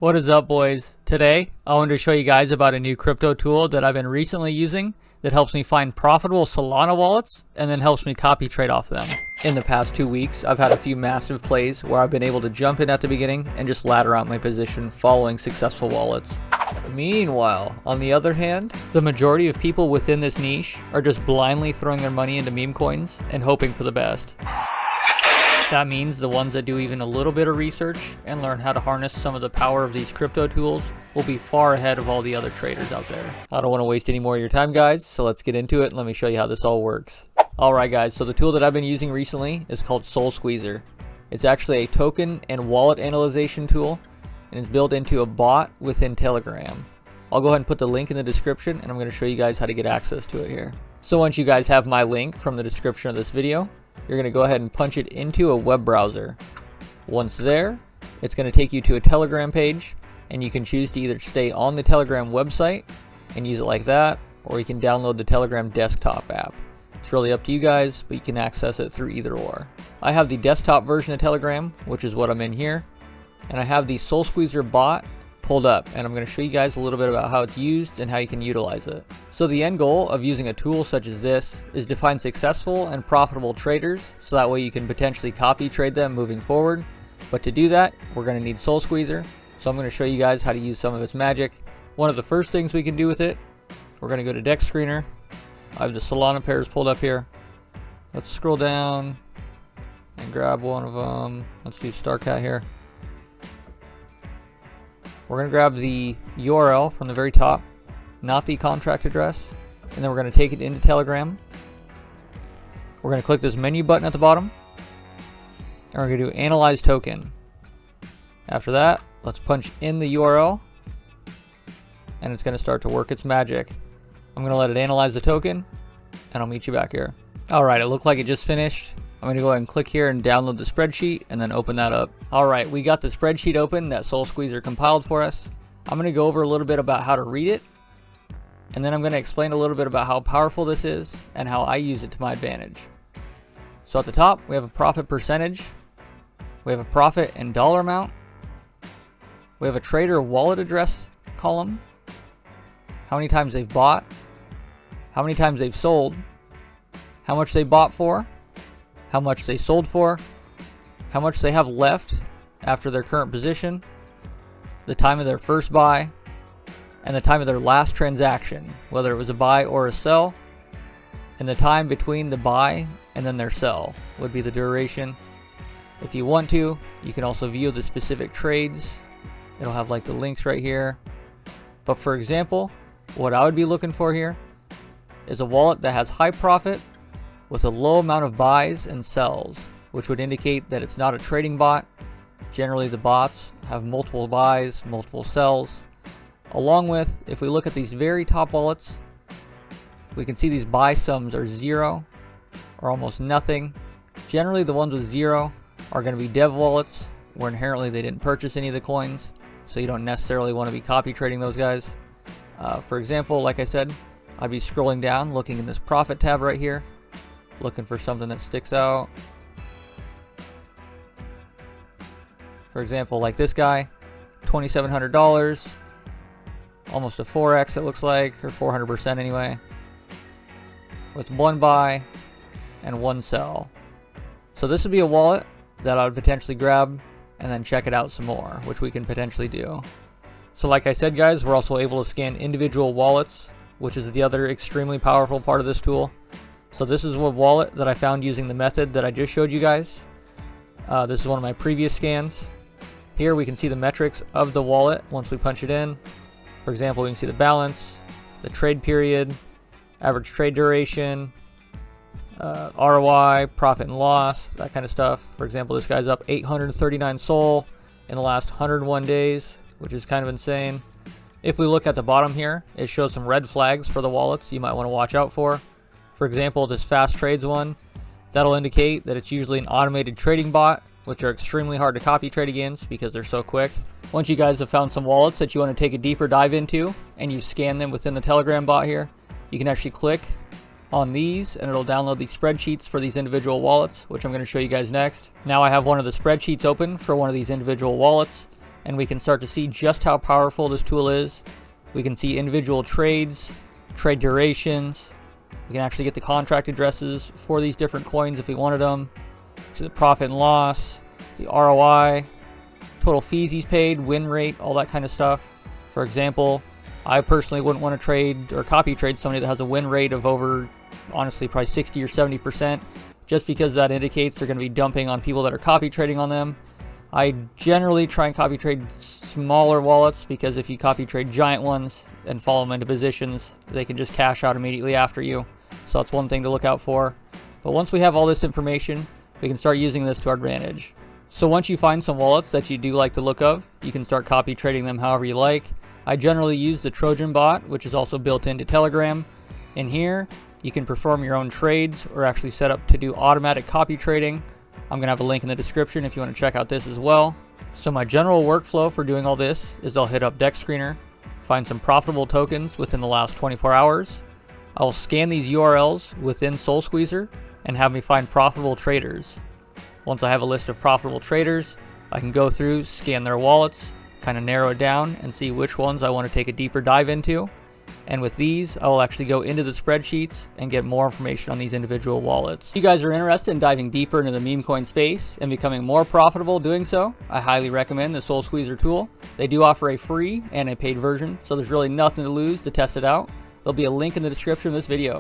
What is up, boys? Today I wanted to show you guys about a new crypto tool that I've been recently using that helps me find profitable Solana wallets and then helps me copy trade off them. In the past 2 weeks, I've had a few massive plays where I've been able to jump in at the beginning and just ladder out my position following successful wallets. Meanwhile, on the other hand, the majority of people within this niche are just blindly throwing their money into meme coins and hoping for the best. That means the ones that do even a little bit of research and learn how to harness some of the power of these crypto tools will be far ahead of all the other traders out there. I don't want to waste any more of your time, guys, so let's get into it and let me show you how this all works. Alright guys, so the tool that I've been using recently is called SolSqueezer. It's actually a token and wallet analyzation tool, and it's built into a bot within Telegram. I'll go ahead and put the link in the description, and I'm going to show you guys how to get access to it here. So once you guys have my link from the description of this video, you're going to go ahead and punch it into a web browser. Once there, it's going to take you to a Telegram page, and you can choose to either stay on the Telegram website and use it like that, or you can download the Telegram desktop app. It's really up to you guys, but you can access it through either or. I have the desktop version of Telegram, which is what I'm in here, and I have the SolSqueezer bot pulled up, and I'm going to show you guys a little bit about how it's used and how you can utilize it. So the end goal of using a tool such as this is to find successful and profitable traders, so that way you can potentially copy trade them moving forward. But to do that, we're going to need SolSqueezer, so I'm going to show you guys how to use some of its magic. One of the first things we can do with it, we're going to go to Dexscreener. I have the Solana pairs pulled up here. Let's scroll down and grab one of them. Let's do StarCat here. We're going to grab the URL from the very top, not the contract address, and then we're going to take it into Telegram. We're going to click this menu button at the bottom, and we're going to do Analyze Token. After that, let's punch in the URL, and it's going to start to work its magic. I'm going to let it analyze the token, and I'll meet you back here. Alright, it looked like it just finished. I'm going to go ahead and click here and download the spreadsheet and then open that up. Alright, we got the spreadsheet open that SolSqueezer compiled for us. I'm going to go over a little bit about how to read it, and then I'm going to explain a little bit about how powerful this is and how I use it to my advantage. So at the top, we have a profit percentage, we have a profit and dollar amount, we have a trader wallet address column, how many times they've bought, how many times they've sold, how much they bought for, how much they sold for, how much they have left after their current position, the time of their first buy, and the time of their last transaction, whether it was a buy or a sell, and the time between the buy and then their sell would be the duration. If you want to, you can also view the specific trades. It'll have like the links right here. But for example, what I would be looking for here is a wallet that has high profit with a low amount of buys and sells, which would indicate that it's not a trading bot. Generally the bots have multiple buys, multiple sells. Along with, if we look at these very top wallets, we can see these buy sums are 0 or almost nothing. Generally the ones with 0 are going to be dev wallets, where inherently they didn't purchase any of the coins, so you don't necessarily want to be copy trading those guys. For example, like I said, I'd be scrolling down looking in this profit tab right here, looking for something that sticks out. For example, like this guy, $2,700, almost a 4x it looks like, or 400% anyway, with one buy and one sell. So this would be a wallet that I would potentially grab and then check it out some more, which we can potentially do. So like I said, guys, we're also able to scan individual wallets, which is the other extremely powerful part of this tool. So this is a wallet that I found using the method that I just showed you guys. This is one of my previous scans. Here we can see the metrics of the wallet once we punch it in. For example, we can see the balance, the trade period, average trade duration, ROI, profit and loss, that kind of stuff. For example, this guy's up 839 SOL in the last 101 days, which is kind of insane. If we look at the bottom here, it shows some red flags for the wallets you might want to watch out for. For example, this fast trades one, that'll indicate that it's usually an automated trading bot, which are extremely hard to copy trade against because they're so quick. Once you guys have found some wallets that you want to take a deeper dive into and you scan them within the Telegram bot here, you can actually click on these and it'll download the spreadsheets for these individual wallets, which I'm going to show you guys next. Now I have one of the spreadsheets open for one of these individual wallets, and we can start to see just how powerful this tool is. We can see individual trades, trade durations. We can actually get the contract addresses for these different coins if we wanted them. So the profit and loss, the ROI, total fees he's paid, win rate, all that kind of stuff. For example, I personally wouldn't want to trade or copy trade somebody that has a win rate of over, honestly, probably 60 or 70%, just because that indicates they're going to be dumping on people that are copy trading on them. I generally try and copy trade smaller wallets, because if you copy trade giant ones and follow them into positions, they can just cash out immediately after you. So that's one thing to look out for. But once we have all this information, we can start using this to our advantage. So once you find some wallets that you do like the look of, you can start copy trading them however you like. I generally use the Trojan Bot, which is also built into Telegram. In here, you can perform your own trades or actually set up to do automatic copy trading. I'm going to have a link in the description if you want to check out this as well. So my general workflow for doing all this is I'll hit up Dexscreener, find some profitable tokens within the last 24 hours. I will scan these URLs within SolSqueezer and have me find profitable traders. Once I have a list of profitable traders, I can go through, scan their wallets, kind of narrow it down and see which ones I want to take a deeper dive into. And with these, I will actually go into the spreadsheets and get more information on these individual wallets. If you guys are interested in diving deeper into the meme coin space and becoming more profitable doing so, I highly recommend the SolSqueezer tool. They do offer a free and a paid version, so there's really nothing to lose to test it out. There'll be a link in the description of this video.